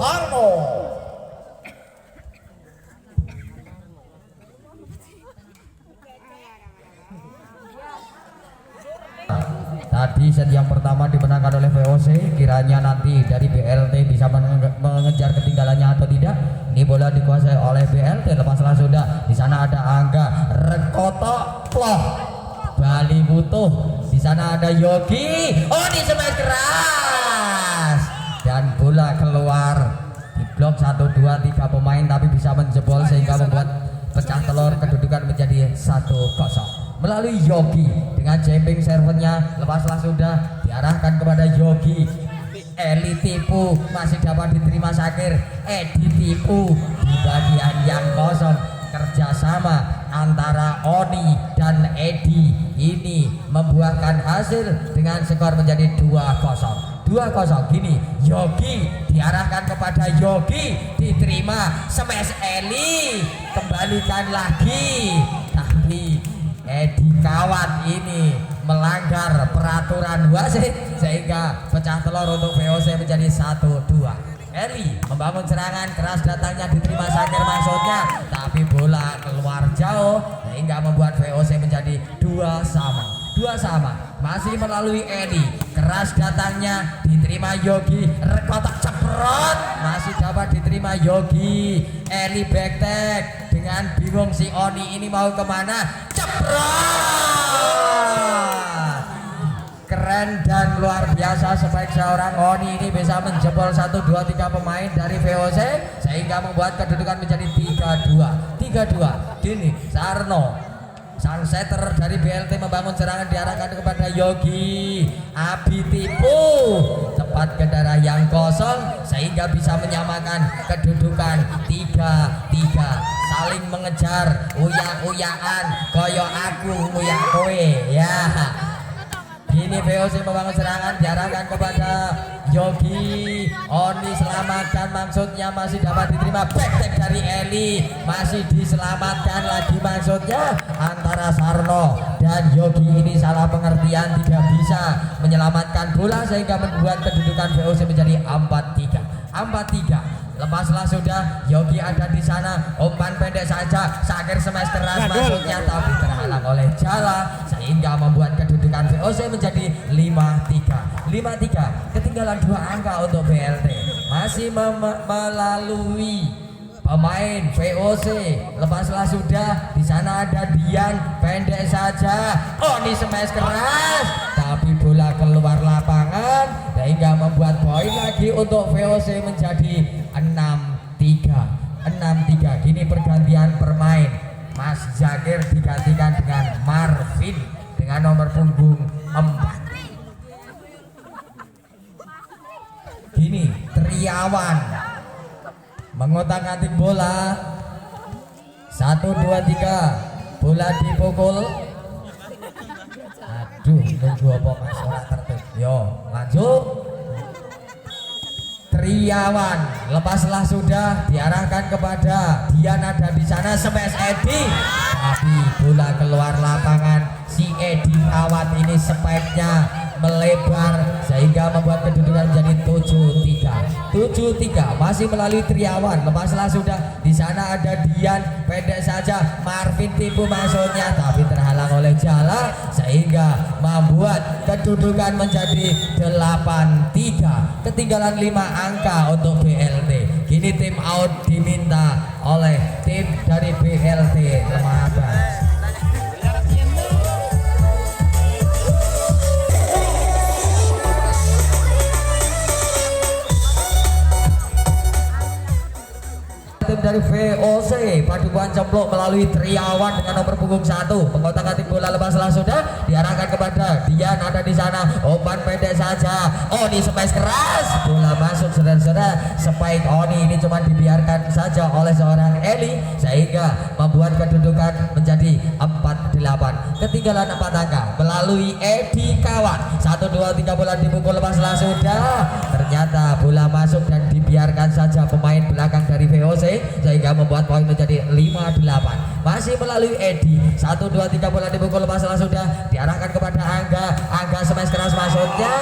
Sarno. Tadi set yang pertama dimenangkan oleh VOC, kiranya nanti dari BLT bisa mengejar ketinggalannya atau tidak. Ini bola dikuasai oleh BLT, lepaslah sudah. Di sana ada Angga, Rekoto, Ploh, Bali butuh. Di sana ada Yogi, oh di smash keras dan bola keluar. Di blok 1, 2, 3 pemain tapi bisa menjebol sehingga membuat pecah telur, kedudukan menjadi 1-0 melalui Yogi dengan jumping servernya. Lepaslah sudah, diarahkan kepada Yogi. Eli tipu, masih dapat diterima Sakir. Edi tipu di bagian yang kosong. Kerjasama antara Oni dan Edi ini membuahkan hasil dengan skor menjadi 2-0. 2-0. Gini, Yogi diarahkan kepada Yogi, diterima smash Eli, kembalikan lagi, tapi Edi kawan ini melanggar peraturan wasit sehingga pecah telur untuk VOC menjadi 1-2. Eli membangun serangan keras, datangnya diterima Sakir maksudnya, tapi bola keluar jauh sehingga membuat VOC menjadi 2 sama. Masih melalui Eli, keras datangnya diterima Yogi, Rekotak ceprot masih dapat diterima Yogi. Eli backtek dengan bingung si Oni ini mau kemana, ceprot. Keren dan luar biasa sebaik seorang Oni ini bisa menjebol 1, 2, 3 pemain dari VOC sehingga membuat kedudukan menjadi 3-2. Gini, Sarno sang setter dari BLT membangun serangan, diarahkan kepada Yogi. Abi tipu tepat ke darah yang kosong sehingga bisa menyamakan kedudukan 3-3. Saling mengejar, uyak-uyakan koyo aku uyak kowe ya. Ini VOC membangun serangan, diarahkan kepada Yogi. Oni selamatkan maksudnya, masih dapat diterima backtek dari Eli, masih diselamatkan lagi maksudnya. Antara Sarno dan Yogi ini salah pengertian, tidak bisa menyelamatkan bola sehingga membuat kedudukan VOC menjadi 4-3. Lepaslah sudah, Yogi ada di sana, umpan pendek saja, Sakir smash keras maksudnya tapi terhalang oleh Jala sehingga membuat kedudukan VOC menjadi 5-3. Ketinggalan 2 angka untuk BLT. Masih melalui pemain VOC, lepaslah sudah, di sana ada Dian, pendek saja, Oni smash keras tapi bola keluar lapangan sehingga membuat poin lagi untuk VOC menjadi 6-3. Kini pergantian bermain, Mas Zakir digantikan dengan Marvin dengan nomor punggung 4. Kini Triawan mengotak-atik bola, 1, 2, 3, bola dipukul. Aduh, nunggu apa mas ora tertib. Yo lanjut. Triawan, lepaslah sudah, diarahkan kepada Dian ada di sana, smash Edi tapi bola keluar lapangan. Si Edi Awat ini speknya melebar sehingga membuat kedudukan menjadi 7-3. Masih melalui Triawan, lepaslah sudah, di sana ada Dian, pendek saja, Marvin tipu maksudnya tapi terhalang oleh Jala sehingga membuat kedudukan menjadi 8-3. Ketinggalan 5 angka untuk BLT. Kini tim out diminta oleh tim dari BLT Lemabas. Tim dari VOC paduan cempluk melalui Triawan dengan nomor punggung 1, mengotak-atik bola, lepaslah sudah, diarahkan kepada Dian ada di sana, umpan pendek saja, Oni smash keras, bola masuk saudara-saudara. Spike Oni ini cuma dibiarkan saja oleh seorang Eli sehingga membuat kedudukan menjadi 4-8. Ketinggalan 4 angka melalui Edi kawan, 1, 2, 3 bola dipukul, lepaslah sudah, ternyata bola masuk dan dibiarkan saja pemain belakang dari VOC sehingga membuat poin menjadi 5-8. Masih melalui Edi, 1, 2, 3 bola dipukul, masalah sudah, diarahkan kepada Angga smash keras maksudnya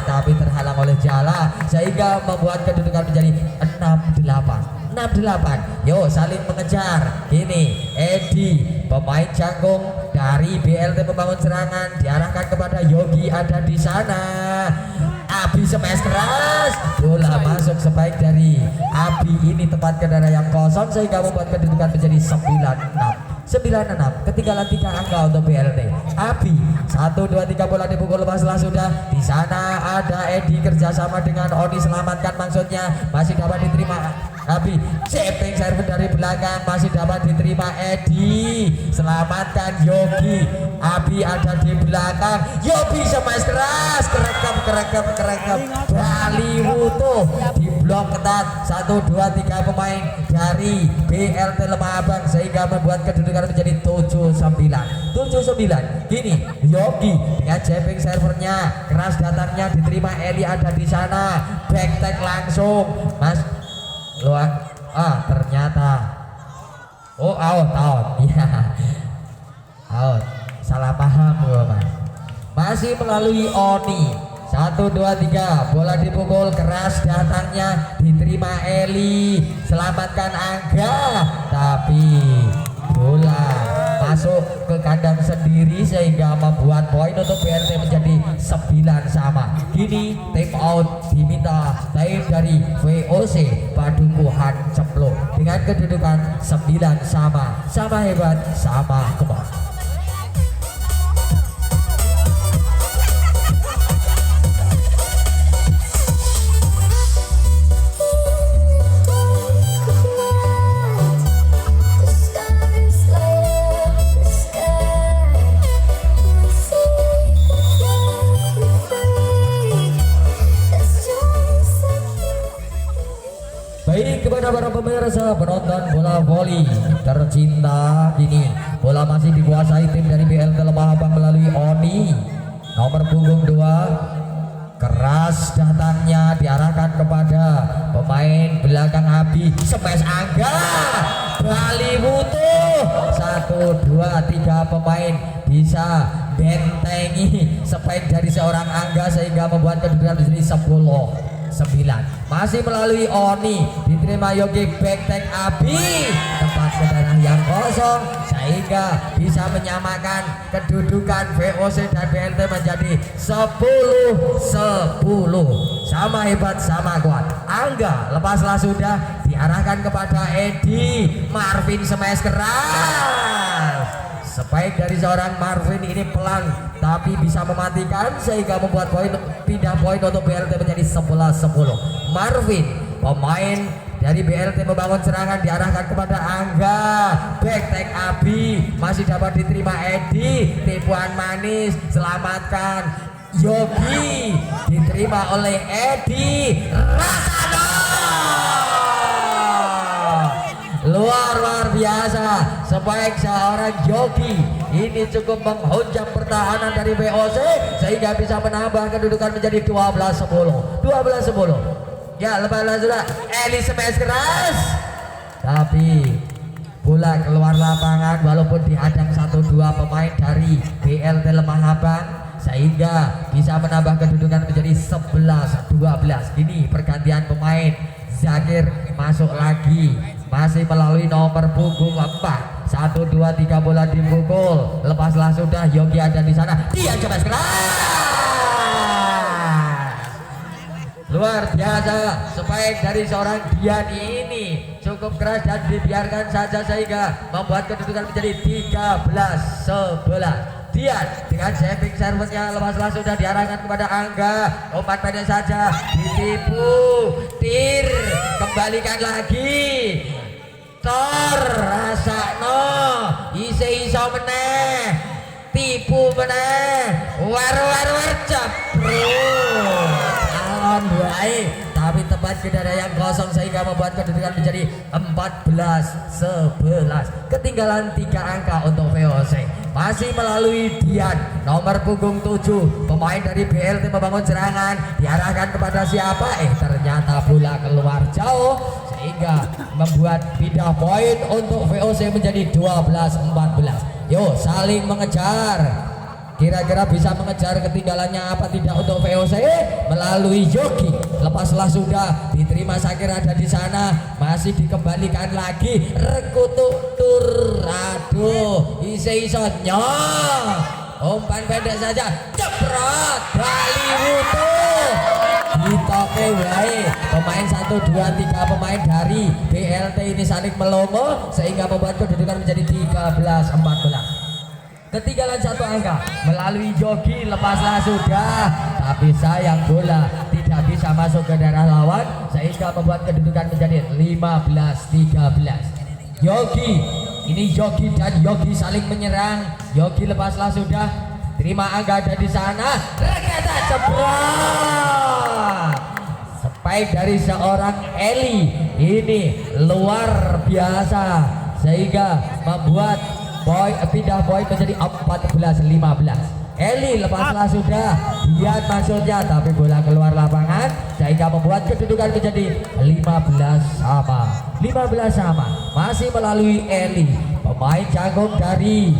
tapi terhalang oleh Jala sehingga membuat kedudukan menjadi 68. Yo saling mengejar. Ini Edi pemain jangkung dari BLT membangun serangan diarahkan kepada Yogi ada di sana. Abi smash keras, bola masuk sebaik dari Abi ini tepat ke daerah yang kosong sehingga membuat kedudukan menjadi 96. Ketinggalan 3 angka untuk BLT. Abi 1 2 3 bola dipukul lepaslah sudah. Di sana ada Edi kerjasama dengan Oni selamatkan maksudnya masih dapat diterima Abi. Shaping serve dari belakang masih dapat diterima Edi. Selamatkan Yogi. Abi ada di belakang. Yogi smash keras, kerekam Bali Wuto di blok ketat 1 2 3 pemain dari BLT Lemah Abang sehingga membuat kedudukan menjadi 79. Gini Yogi dengan jabbing servernya keras datangnya diterima Eli ada di sana. Back tag langsung Mas luang ternyata out ya out salah paham gua Mas. Masih melalui Oni 1 2 3 bola dipukul keras datangnya diterima Eli selamatkan Angga tapi bola masuk ke kandang sendiri sehingga membuat poin untuk BLT menjadi 9 sama. Kini time out diminta time dari VOC Padukuhan Ceplo dengan kedudukan 9 sama hebat sama kuat. Baik kepada para pemirsa penonton bola voli tercinta, ini bola masih dikuasai tim dari BLT Lemah Abang melalui Oni nomor punggung 2. Keras datangnya diarahkan kepada pemain belakang Abi. Smash Angga Bali Wuto 1 2 3 pemain bisa bentengi spike dari seorang Angga sehingga membuat kedudukan menjadi 10-9. Masih melalui Oni diterima Yogi back tag Abi tempat ke daerah yang kosong sehingga bisa menyamakan kedudukan VOC dan BLT menjadi 10-10 sama hebat sama kuat. Angga lepaslah sudah diarahkan kepada Edi. Marvin smash keras, spike dari seorang Marvin ini pelan tapi bisa mematikan sehingga membuat pindah poin untuk BLT menjadi 11-10. Marvin pemain dari BLT membangun serangan diarahkan kepada Angga. Back tag Abi masih dapat diterima Edi. Tipuan manis selamatkan Yogi diterima oleh Edi. Rasano luar biasa sebaik seorang Yogi ini cukup menghunjam pertahanan dari VOC sehingga bisa menambah kedudukan menjadi 12-10. Ya lepas sudah Eli smash keras tapi bola keluar lapangan walaupun dihadang 1-2 pemain dari BLT Lemah Abang sehingga bisa menambah kedudukan menjadi 11-12. Kini pergantian pemain. Zakir masuk lagi masih melalui nomor punggung 4. 1 2 3 bola dipukul lepaslah sudah. Yogi ada di sana dia coba keras luar biasa spike dari seorang Dian ini cukup keras dan dibiarkan saja sehingga membuat kedudukan menjadi 13-11. Dian dengan saving servernya lepaslah sudah diarahkan kepada Angga. Umpan pendek saja ditipu tir kembalikan lagi Tor rasakno iso meneh tipu meneh war ceprut alon wae tapi tepat ke dada yang kosong sehingga membuat kedudukan menjadi 14-11. Ketinggalan 3 angka untuk VOC. Masih melalui Dian nomor punggung 7 pemain dari BLT membangun serangan diarahkan kepada siapa ternyata bola keluar jauh sehingga membuat pindah poin untuk VOC menjadi 12-14. Yo saling mengejar. Kira-kira bisa mengejar ketinggalannya apa tidak untuk VOC melalui Yogi. lepaslah sudah, diterima Sakir ada di sana, masih dikembalikan lagi, Rekutu tur, aduh, iso-isonya, umpan pendek saja, ceprot, Bali Wutu, ditoke wae, pemain 1, 2, 3 pemain dari BLT ini saling melongo sehingga membuat kedudukan menjadi 13-14. Ketinggalan 1 angka melalui Yogi, lepaslah sudah, tapi sayang bola tidak bisa masuk ke daerah lawan sehingga membuat kedudukan menjadi 15-13. Yogi, ini Yogi dan Yogi saling menyerang. Yogi lepaslah sudah, terima angka ada di sana, Reketa cepat, spike dari seorang Eli ini luar biasa sehingga membuat pindah poin menjadi 14-15. Eli lepaslah sudah, lihat maksudnya, tapi bola keluar lapangan sehingga membuat kedudukan menjadi 15-sama. Masih melalui Eli, pemain jagung dari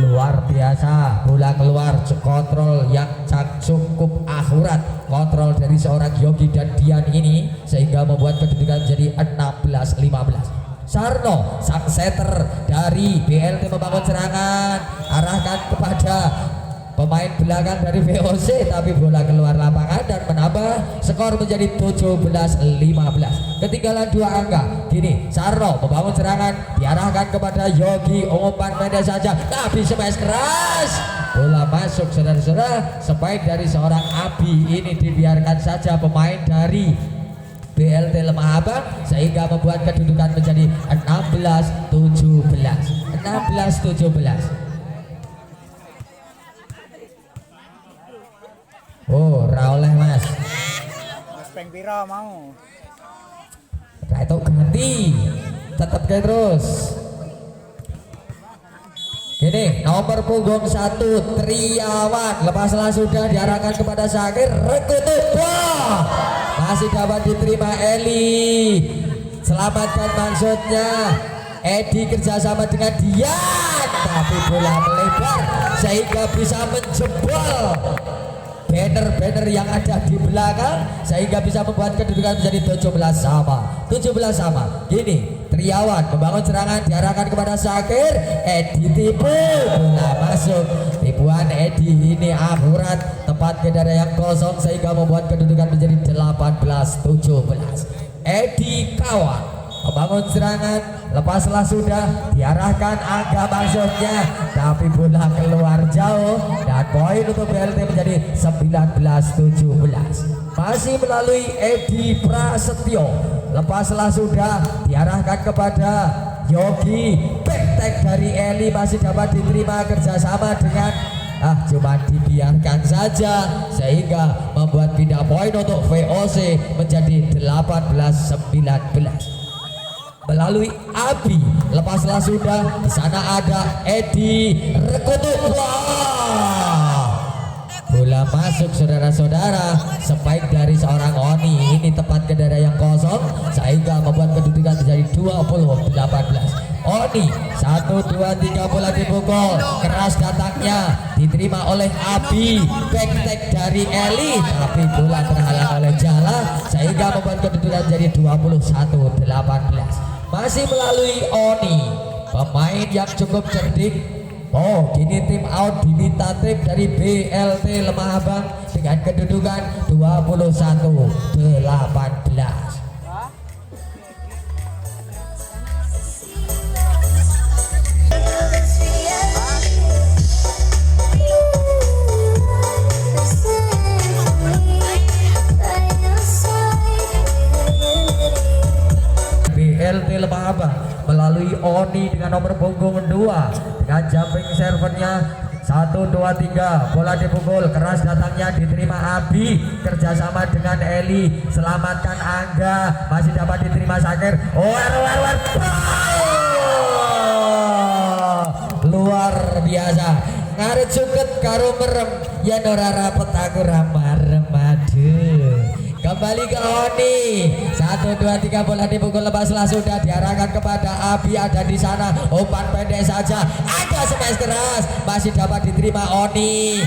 luar biasa, bola keluar, kontrol yang cukup akurat, kontrol dari seorang Yogi dan Dian ini sehingga membuat kedudukan menjadi 16-15. Sarno, sang setter dari BLT membangun serangan, arahkan kepada pemain belakang dari VOC, tapi bola keluar lapangan dan menambah skor menjadi 17-15. Ketinggalan 2 angka. Kini Sarno membangun serangan, diarahkan kepada Yogi, umpan pendek saja, tapi smash keras, bola masuk saudara-saudara, spike dari seorang Abi ini dibiarkan saja pemain dari BLT Lemah Abang sehingga membuat kedudukan menjadi 16-17. Oh, oleh Mas. Mas peng pira mau. Itu ganti. Tetap ke terus. Ini nomor punggung 1 Triawan, lepaslah sudah, diarahkan kepada Sakir, Rekutu, masih dapat diterima Eli, selamatkan maksudnya Edi kerjasama dengan Dian, tapi bola melebar sehingga bisa menjebol banner-banner yang ada di belakang sehingga bisa membuat kedudukan menjadi 17-sama. Gini, Triawan membangun serangan, diarahkan kepada Sakir, Edi tipu, bola masuk, tipuan Edi ini akurat tepat ke daerah yang kosong sehingga membuat kedudukan menjadi 18-17. Edi kawan membangun serangan, lepaslah sudah, diarahkan angka maksudnya, tapi bola keluar jauh dan poin untuk BLT menjadi 19-17. Masih melalui Edi Prasetyo, lepaslah sudah, diarahkan kepada Yogi, backtack dari Eli masih dapat diterima kerjasama dengan cuma dibiarkan saja sehingga membuat pindah poin untuk VOC menjadi 18-19. Melalui Abi, lepaslah sudah, di sana ada Edi, Rekutu, bola masuk saudara-saudara, spike dari seorang Oni ini tepat ke daerah yang kosong sehingga membuat kedudukan menjadi 20-18. Oni 1, 2, 3 bola dipukul keras, datangnya diterima oleh Abi, backtack dari Eli, tapi bola terhalang oleh Jala sehingga membuat kedudukan menjadi 21-18. Masih melalui Oni, pemain yang cukup cerdik. Oh, kini tim out diminta tim dari BLT Lemah Abang dengan kedudukan 21-18. BLT Lemah Abang melalui Oni dengan nomor punggung 2 dengan jumping servernya 1, 2, 3, bola dipukul keras, datangnya diterima Abi kerjasama dengan Eli, selamatkan Angga, masih dapat diterima Sakir, luar biasa, ngaret suket karo merem ya ora rapet aku ramarem, aduh. Kembali ke Oni, 1, 2, 3 bola dipukul, lepaslah sudah, diarahkan kepada Abi ada di sana, umpan pendek saja, ada smash keras, masih dapat diterima Oni,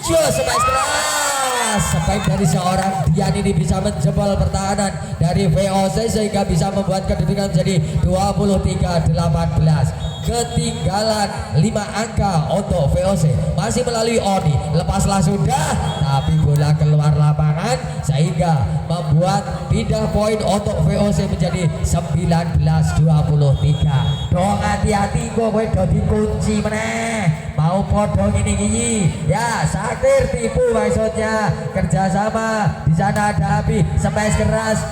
smash keras, keras. Spike dari seorang Dian ini bisa menjebol pertahanan dari VOC sehingga bisa membuat kedudukan menjadi 23-18. Ketinggalan 5 angka untuk VOC. Masih melalui Oni, lepaslah sudah, tapi bola keluar lapangan sehingga membuat pindah poin untuk VOC menjadi 19-23. Dong hati-hati kok kowe do dikunci meneh. Mau podong ini ya, Sakir tipu maksudnya, kerjasama di sana ada Abi, smash keras,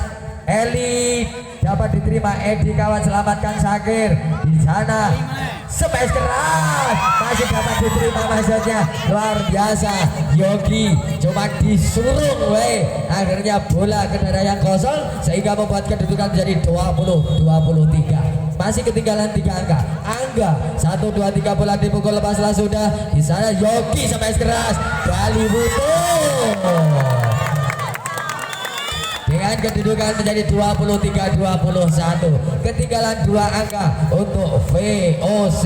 Eli dapat diterima, Edi kawan selamatkan Sakir di sana, smash keras masih dapat diterima maksudnya, luar biasa. Yogi cuma disuruh akhirnya bola ke daerah yang kosong sehingga membuat kedudukan menjadi 20-23. Masih ketinggalan 3 angka. Angga 1 2 3 bola dipukul, lepaslah sudah di sana Yogi smash keras, Bali butuh dengan kedudukan menjadi 23-21. Ketinggalan 2 angka untuk VOC.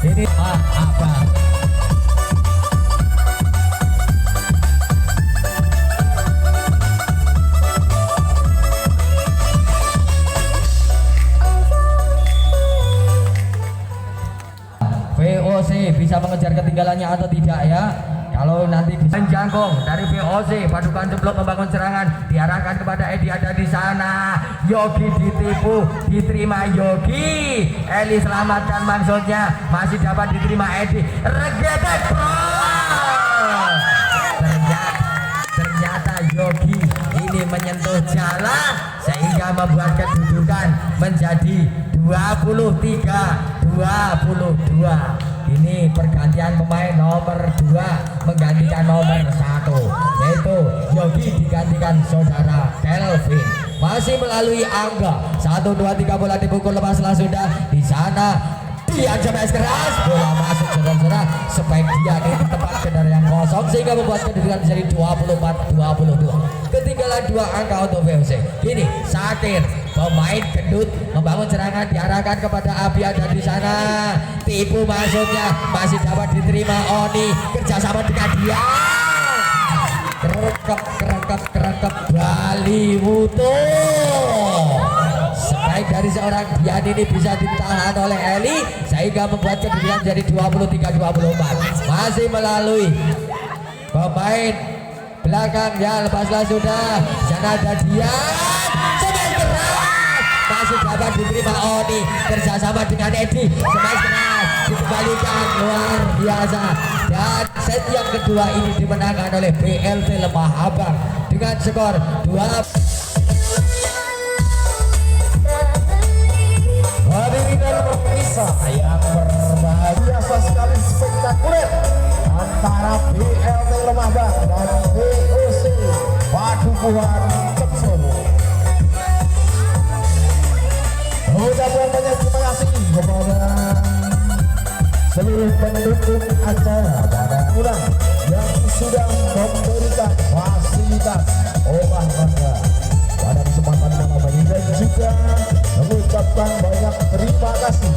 Ini apa? VOC bisa mengejar ketinggalannya atau tidak ya? Kalau nanti bisa jangkung dari VOC, padukan ceplok membangun serangan, diarahkan kepada Edi, ada di sana. Yogi ditipu, diterima Yogi. Eli selamatkan maksudnya, masih dapat diterima Edi. Regetek ternyata Yogi ini menyentuh jala sehingga membuat kedudukan menjadi 23-22. Ini pergantian pemain nomor 2 menggantikan nomor 1, yaitu Yogi digantikan saudara Kelvin. Masih melalui Angga 1 2 3 bola dipukul, lepaslah sudah di sana. Dia smash keras, bola masuk saudara, Spike dia ini tepat ke daerah yang kosong sehingga membuat kedudukan menjadi 24-22. Ketinggalan 2 angka untuk VOC. Kini Sakir pemain gendut membangun serangan, diarahkan kepada Abi, ada di sana. Tipu maksudnya, masih dapat diterima Oni, kerjasama dengan dia. Kerekep Bali butuh. Spike dari seorang Dian ini bisa ditahan oleh Eli sehingga membuat kedudukan menjadi 23-24. Masih melalui pemain belakang ya, lepaslah sudah. Sana ada Dian, smash keras masih dapat diterima Oni, kerjasama dengan Edi, smash keras dikembalikan, luar biasa. Dan set yang kedua ini dimenangkan oleh BLT Lemah Abang dengan skor 2. Hadirin dan pemirsa yang berbahagia, sekali spektakuler antara BLT Lemah Bang dan VOC Padukuhan Cepsolo. Ucapan banyak terima kasih kepada seluruh pendukung acara pada kurang yang sudah memberikan fasilitas obat bangga pada kesempatan malam ini, dan juga mengucapkan banyak terima kasih